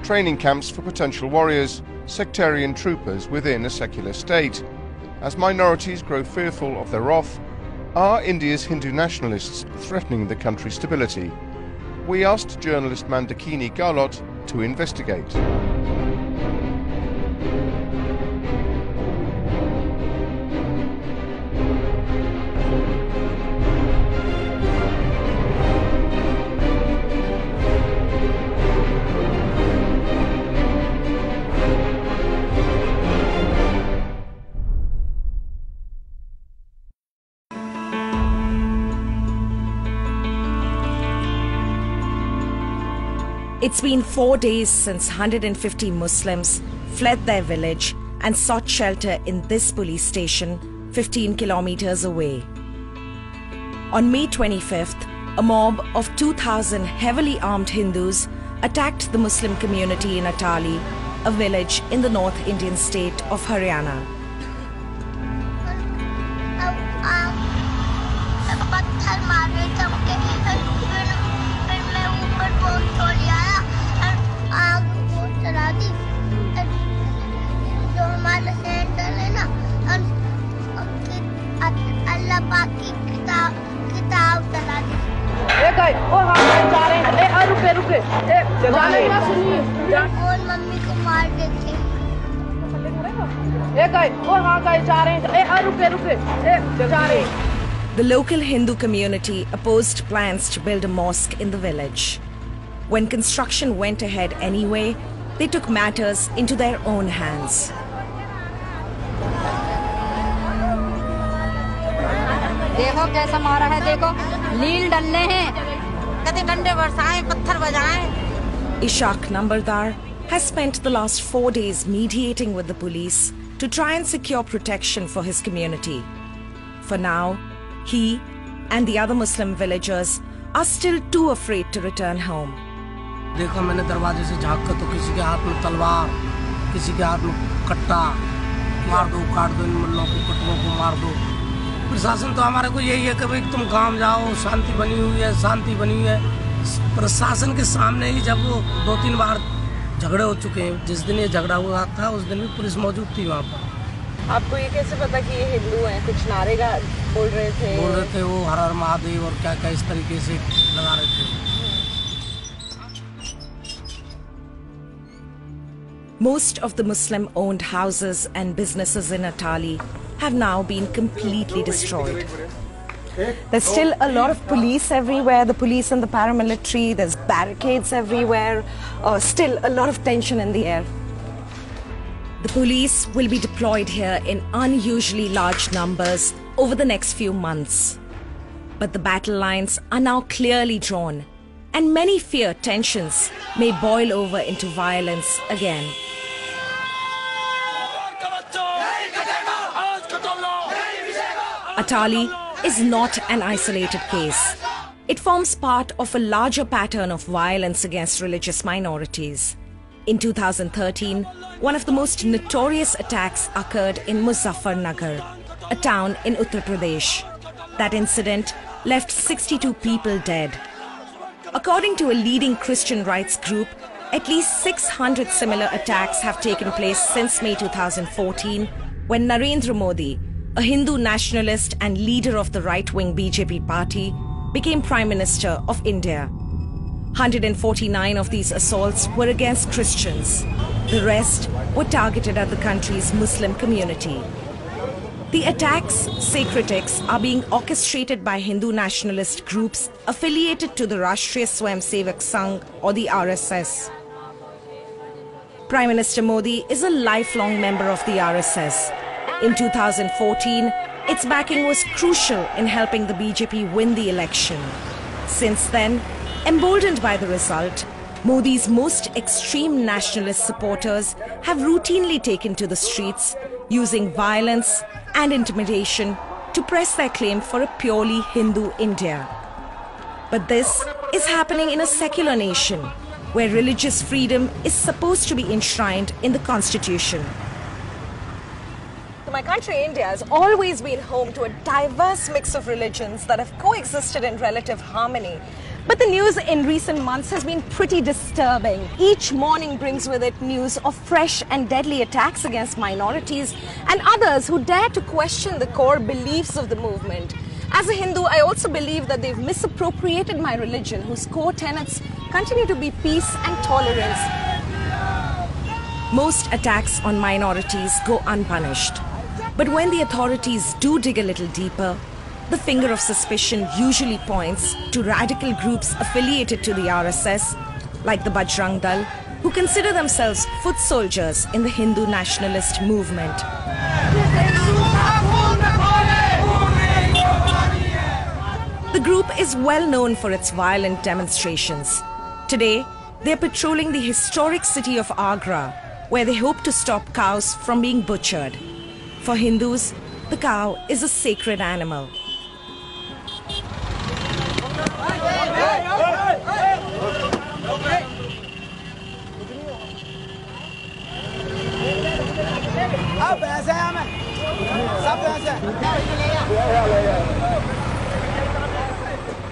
training camps for potential warriors, sectarian troopers within a secular state. As minorities grow fearful of their wrath, are India's Hindu nationalists threatening the country's stability? We asked journalist Mandakini Gahlot to investigate. It's been 4 days since 150 Muslims fled their village and sought shelter in this police station 15 kilometers away. On May 25th, a mob of 2,000 heavily armed Hindus attacked the Muslim community in Atali, a village in the North Indian state of Haryana. The local Hindu community opposed plans to build a mosque in the village. When construction went ahead anyway, they took matters into their own hands. देखो कैसा मारा है, देखो लील डलने हैं, कभी डंडे बरसाएं, पत्थर बजाएं. Ishaq Nambardar has spent the last 4 days mediating with the police to try and secure protection for his community. For now, he and the other Muslim villagers are still too afraid to return home. देखो मैंने दरवाजे से झांका तो किसी के हाथ में तलवार, किसी के हाथ में कट्टा, मार दो, काट दो इन मुल्लों को, कटुओं को मार दो. प्रशासन तो हमारे को यही है कि भाई तुम काम जाओ, शांति बनी हुई है, शांति बनी हुई है. प्रशासन के सामने ही जब वो 2-3 बार झगड़े हो चुके हैं, जिस दिन ये झगड़ा हुआ था उस दिन भी पुलिस मौजूद थी वहाँ पर. आपको ये कैसे पता कि ये हिंदू हैं? कुछ नारे बोल रहे थे वो हर हर महादेव और क्या क्या इस तरीके से लगा रहे थे. Most of the Muslim-owned houses and businesses in Atali have now been completely destroyed. There's still a lot of police everywhere, the police and the paramilitary, there's barricades everywhere, still a lot of tension in the air. The police will be deployed here in unusually large numbers over the next few months. But the battle lines are now clearly drawn, and many fear tensions may boil over into violence again. Atali is not an isolated case. It forms part of a larger pattern of violence against religious minorities. In 2013, one of the most notorious attacks occurred in Muzaffarnagar, a town in Uttar Pradesh. That incident left 62 people dead. According to a leading Christian rights group, at least 600 similar attacks have taken place since May 2014, when Narendra Modi, a Hindu nationalist and leader of the right-wing BJP party, became Prime Minister of India. 149 of these assaults were against Christians. The rest were targeted at the country's Muslim community. The attacks, say critics, are being orchestrated by Hindu nationalist groups affiliated to the Rashtriya Swayamsevak Sangh or the RSS. Prime Minister Modi is a lifelong member of the RSS. In 2014, its backing was crucial in helping the BJP win the election. Since then, emboldened by the result, Modi's most extreme nationalist supporters have routinely taken to the streets, using violence and intimidation to press their claim for a purely Hindu India. But this is happening in a secular nation, where religious freedom is supposed to be enshrined in the Constitution. My country, India, has always been home to a diverse mix of religions that have coexisted in relative harmony. But the news in recent months has been pretty disturbing. Each morning brings with it news of fresh and deadly attacks against minorities and others who dare to question the core beliefs of the movement. As a Hindu, I also believe that they've misappropriated my religion, whose core tenets continue to be peace and tolerance. Most attacks on minorities go unpunished. But when the authorities do dig a little deeper, the finger of suspicion usually points to radical groups affiliated to the RSS, like the Bajrang Dal, who consider themselves foot soldiers in the Hindu nationalist movement. The group is well known for its violent demonstrations. Today, they are patrolling the historic city of Agra, where they hope to stop cows from being butchered. For Hindus, the cow is a sacred animal.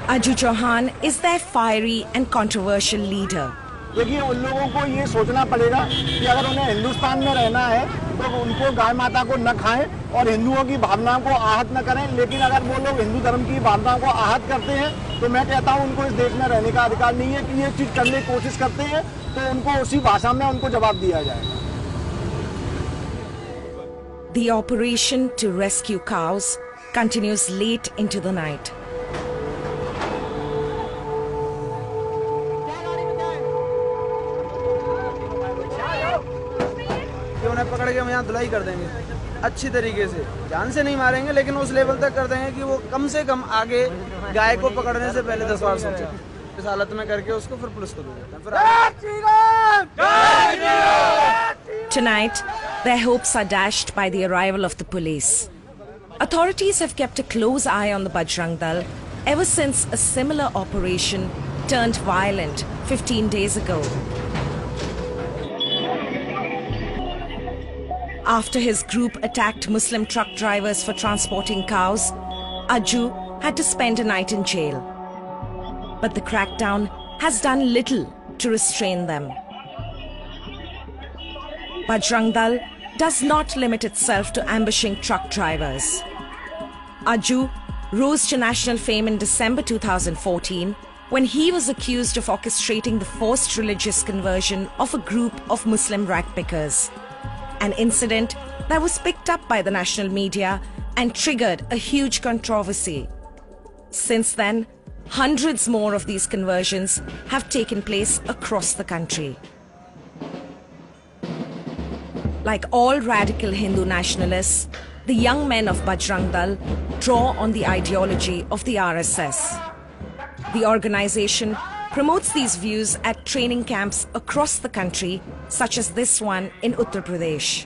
Aju Chauhan is their fiery and controversial leader. देखिए उन लोगों को ये सोचना पड़ेगा कि अगर उन्हें हिंदुस्तान में रहना है तो उनको गाय माता को न खाएं और हिंदुओं की भावनाओं को आहत न करें। लेकिन अगर वो लोग हिंदू धर्म की भावनाओं को आहत करते हैं तो मैं कहता हूं उनको इस देश में रहने का अधिकार नहीं है कि ये चीज करने की कोशिश करते हैं तो उनको उसी भाषा में उनको जवाब दिया जाए। The operation to rescue cows continues late into the night. उन्हें पकड़ के हम यहाँ धुलाई कर देंगे अच्छी तरीके से, जान से नहीं मारेंगे लेकिन उस लेवल तक कर देंगे कि वो कम से कम आगे गाय को पकड़ने से पहले 10 बार सोचे। इस हालत में करके उसको फिर पुलिस को दे देते हैं। Tonight, their hopes are dashed by the arrival of the police. Authorities have kept a close eye on the Bajrang Dal ever since a similar operation turned violent 15 days ago. After his group attacked Muslim truck drivers for transporting cows, Aju had to spend a night in jail. But the crackdown has done little to restrain them. Bajrang Dal does not limit itself to ambushing truck drivers. Aju rose to national fame in December 2014 when he was accused of orchestrating the forced religious conversion of a group of Muslim ragpickers. An incident that was picked up by the national media and triggered a huge controversy. Since then, hundreds more of these conversions have taken place across the country. Like all radical Hindu nationalists, the young men of Bajrang Dal draw on the ideology of the RSS. The organization promotes these views at training camps across the country, such as this one in Uttar Pradesh.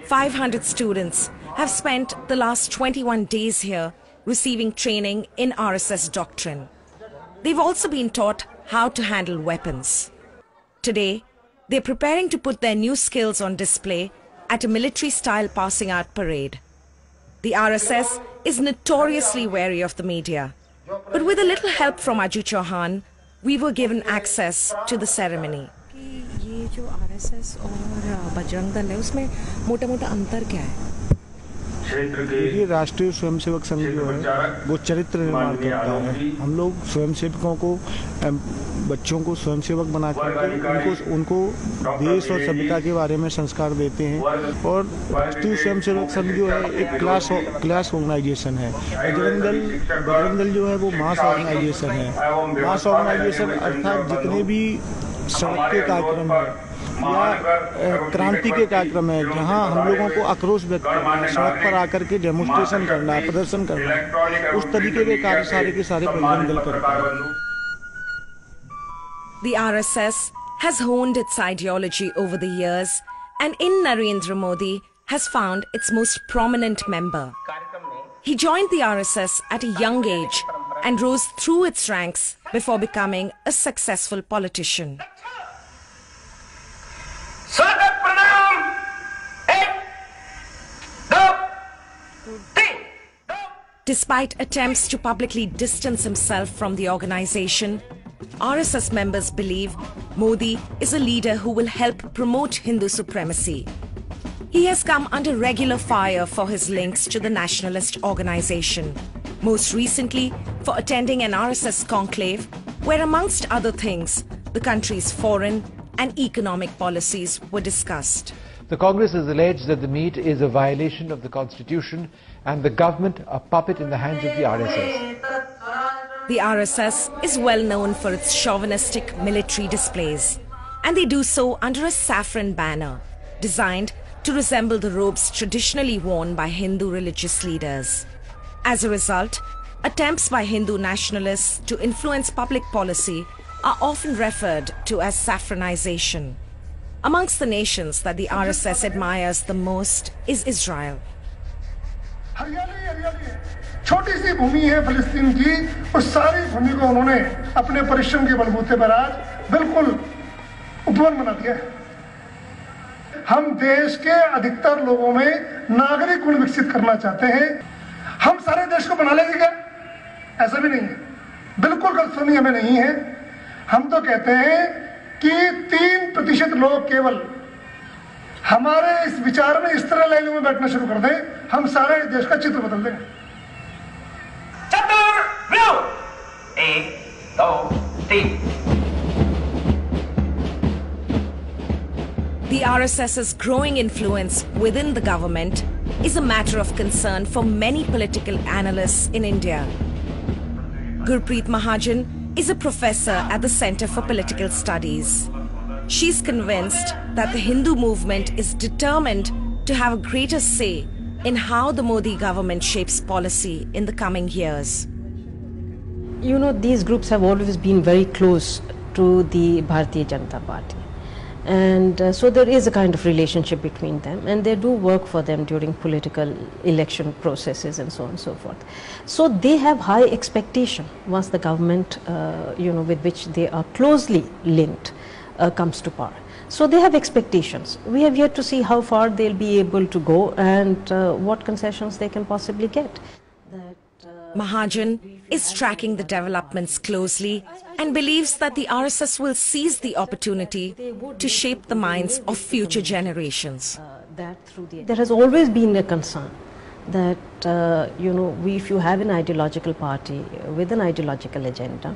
500 students have spent the last 21 days here receiving training in RSS doctrine. They've also been taught how to handle weapons. Today, they're preparing to put their new skills on display at a military-style passing-out parade. The RSS is notoriously wary of the media. But with a little help from Aju Chauhan, we were given access to the ceremony. ये जो RSS और बजरंग दल है उसमें मोटा-मोटा अंतर क्या है? ये राष्ट्रीय स्वयंसेवक संघ जो है वो चरित्र निर्माण करता है। हम लोग स्वयंसेवकों को बच्चों को स्वयंसेवक बनाकर उनको देश और सभ्यता के बारे में संस्कार देते हैं। और राष्ट्रीय स्वयंसेवक संघ जो है एक क्लास ऑर्गेनाइजेशन है। बजरंग दल जो है वो मास ऑर्गेनाइजेशन है। मास ऑर्गेनाइजेशन अर्थात जितने भी सड़क के कार्यक्रम है या क्रांति के कार्यक्रम है जहां हम लोगों को आक्रोश व्यक्त करना है, सड़क पर आकर के डेमोन्स्ट्रेशन करना है, प्रदर्शन करना है, उस तरीके के कार्य सारे के सारे बजरंग दल करता है। The RSS has honed its ideology over the years and in Narendra Modi has found its most prominent member. He joined the RSS at a young age and rose through its ranks before becoming a successful politician. Despite attempts to publicly distance himself from the organization, RSS members believe Modi is a leader who will help promote Hindu supremacy. He has come under regular fire for his links to the nationalist organization, most recently for attending an RSS conclave where, amongst other things, the country's foreign and economic policies were discussed. The Congress has alleged that the meet is a violation of the Constitution and the government a puppet in the hands of the RSS. The RSS is well known for its chauvinistic military displays, and they do so under a saffron banner designed to resemble the robes traditionally worn by Hindu religious leaders. As a result, attempts by Hindu nationalists to influence public policy are often referred to as saffronization. Amongst the nations that the RSS admires the most is Israel. छोटी सी भूमि है फिलिस्तीन की, उस सारी भूमि को उन्होंने अपने परिश्रम के बलबूते पर आज बिल्कुल उपवन बना दिया है। हम देश के अधिकतर लोगों में नागरिक गुण विकसित करना चाहते हैं। हम सारे देश को बना लेंगे क्या? ऐसा भी नहीं है, बिल्कुल गलतफहमी हमें नहीं है। हम तो कहते हैं कि 3% लोग केवल हमारे इस विचार में इस तरह लाइनों में बैठना शुरू कर दें, हम सारे देश का चित्र बदल देंगे। The RSS's growing influence within the government is a matter of concern for many political analysts in India. Gurpreet Mahajan is a professor at the Center for Political Studies. She's convinced that the Hindu movement is determined to have a greater say in how the Modi government shapes policy in the coming years. You know, these groups have always been very close to the Bharatiya Janata Party. And so there is a kind of relationship between them, and they do work for them during political election processes and so on and so forth. So they have high expectation once the government, with which they are closely linked, comes to power. So they have expectations. We have yet to see how far they'll be able to go and what concessions they can possibly get. Mahajan is tracking the developments closely and believes that the RSS will seize the opportunity to shape the minds of future generations. There has always been a concern that, if you have an ideological party with an ideological agenda,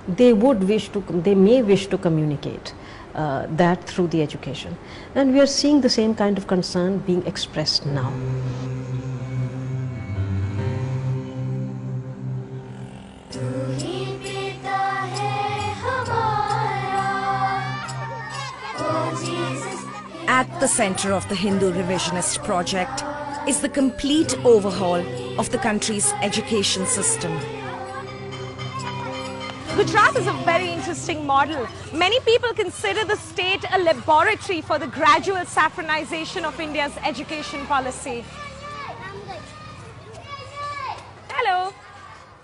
they may wish to communicate that through the education. And we are seeing the same kind of concern being expressed now. At the center of the Hindu revisionist project is the complete overhaul of the country's education system. Gujarat is a very interesting model. Many people consider the state a laboratory for the gradual saffronization of India's education policy. Hello.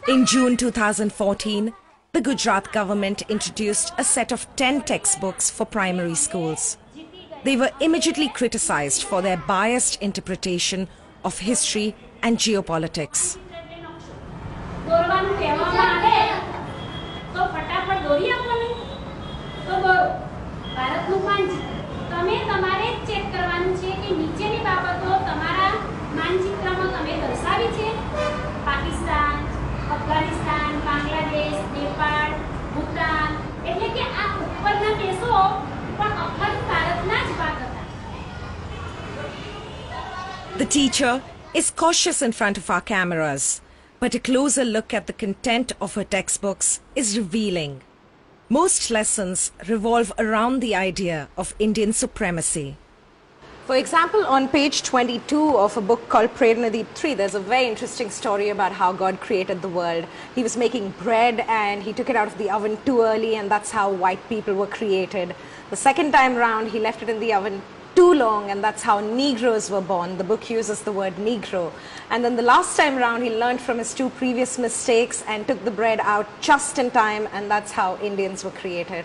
In June 2014, the Gujarat government introduced a set of 10 textbooks for primary schools. They were immediately criticized for their biased interpretation of history and geopolitics. The teacher is cautious in front of our cameras, but a closer look at the content of her textbooks is revealing. Most lessons revolve around the idea of Indian supremacy. For example, on page 22 of a book called Prernadeep 3, there's a very interesting story about how God created the world. He was making bread and he took it out of the oven too early, and that's how white people were created. The second time round, he left it in the oven too long, and that's how Negroes were born. The book uses the word Negro. And then the last time round, he learned from his 2 previous mistakes and took the bread out just in time, and that's how Indians were created.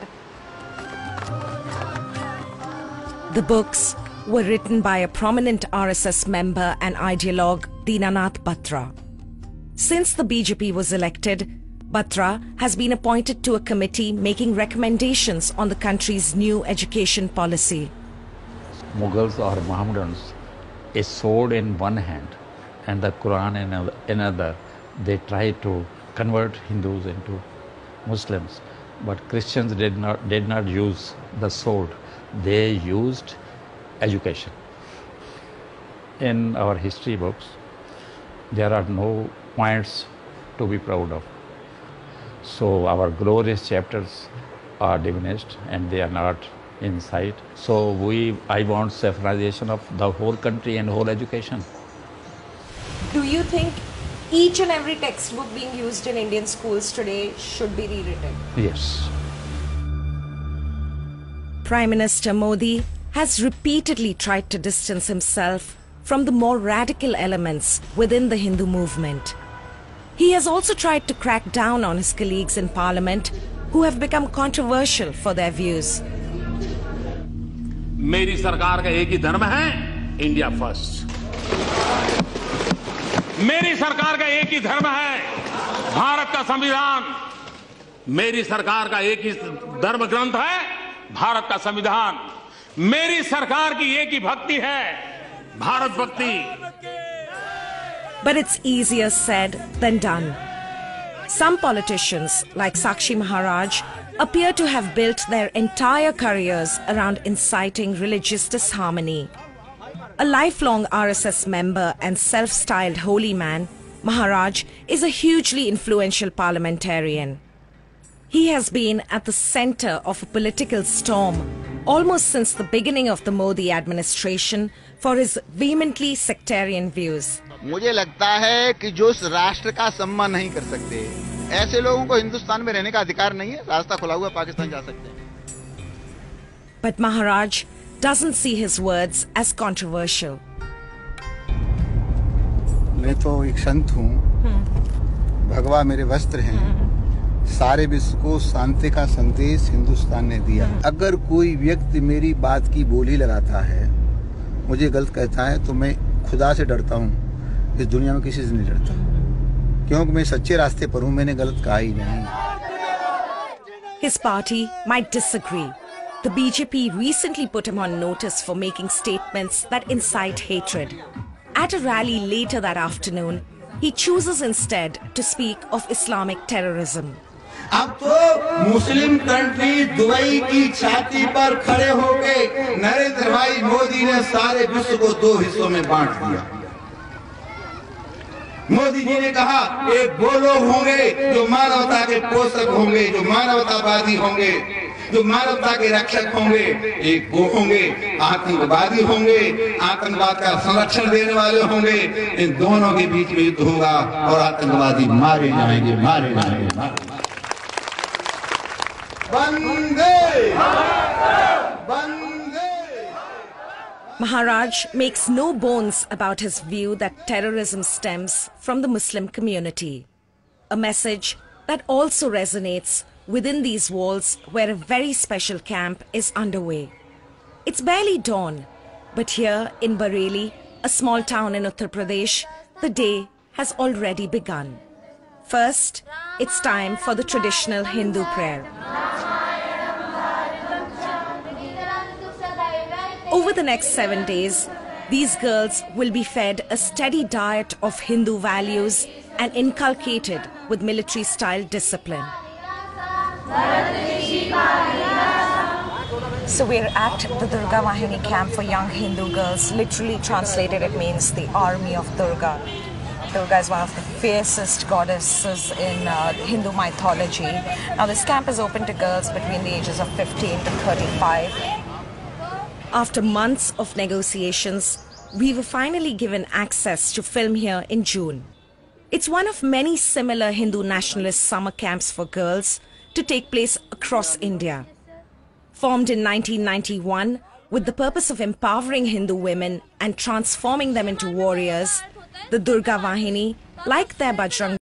The books were written by a prominent RSS member and ideologue, Dinanath Batra. Since the BJP was elected, Batra has been appointed to a committee making recommendations on the country's new education policy. Mughals or Mohammedans, a sword in one hand and the Quran in another, they tried to convert Hindus into Muslims. But Christians did not use the sword. They used education. In our history books, there are no points to be proud of. So our glorious chapters are diminished and they are not in sight. So I want Saffronization of the whole country and whole education. Do you think each and every textbook being used in Indian schools today should be rewritten? Yes. Prime Minister Modi has repeatedly tried to distance himself from the more radical elements within the Hindu movement. He has also tried to crack down on his colleagues in parliament who have become controversial for their views. मेरी सरकार का एक ही धर्म है, India first. मेरी सरकार का एक ही धर्म है, भारत का संविधान। मेरी सरकार का एक ही धर्म ग्रंथ है, भारत का संविधान। मेरी सरकार की एक ही भक्ति है, भारत भक्ति। But it's easier said than done. Some politicians, like Sakshi Maharaj, appear to have built their entire careers around inciting religious disharmony. A lifelong RSS member and self-styled holy man, Maharaj is a hugely influential parliamentarian. He has been at the center of a political storm almost since the beginning of the Modi administration for his vehemently sectarian views. मुझे लगता है कि जो इस राष्ट्र का सम्मान नहीं कर सकते, ऐसे लोगों को हिंदुस्तान में रहने का अधिकार नहीं है। रास्ता खुला हुआ, पाकिस्तान जा सकते हैं। But Maharaj doesn't see his words as controversial. मैं तो एक संत हूँ, भगवा मेरे वस्त्र हैं, सारे विश्व को शांति का संदेश हिंदुस्तान ने दिया। अगर कोई व्यक्ति मेरी बात की बोली लगाता है, मुझे गलत कहता है, तो मैं खुदा से डरता हूँ, इस दुनिया में किसी से नहीं डरता, क्योंकि मैं सच्चे रास्ते पर हूँ, मैंने गलत कहा ही नहीं। His party might disagree. The BJP recently put him on notice for making statements that incite hatred. At a rally later that afternoon, he chooses instead to speak of Islamic terrorism. अब तो Muslim country Dubai की छाती पर खड़े होकर नरेंद्र भाई मोदी ने सारे विश्व को दो हिस्सों में बांट दिया। मोदी जी ने कहा एक वो लोग होंगे जो मानवता के पोषक होंगे, जो मानवतावादी होंगे, जो मानवता के रक्षक होंगे, एक वो होंगे आतंकवादी होंगे, आतंकवाद का संरक्षण देने वाले होंगे। इन दोनों के बीच में युद्ध होगा और आतंकवादी मारे जाएंगे, मारे जाएंगे। बंदे बंदे। Maharaj makes no bones about his view that terrorism stems from the Muslim community. A message that also resonates within these walls where a very special camp is underway. It's barely dawn, but here in Bareilly, a small town in Uttar Pradesh, the day has already begun. First, it's time for the traditional Hindu prayer. Over the next 7 days, these girls will be fed a steady diet of Hindu values and inculcated with military-style discipline. So we're at the Durga Vahini camp for young Hindu girls. Literally translated, it means the army of Durga. Durga is one of the fiercest goddesses in Hindu mythology. Now this camp is open to girls between the ages of 15 to 35. After months of negotiations, we were finally given access to film here in June. It's one of many similar Hindu nationalist summer camps for girls to take place across India. Formed in 1991 with the purpose of empowering Hindu women and transforming them into warriors, the Durga Vahini, like their Bajrang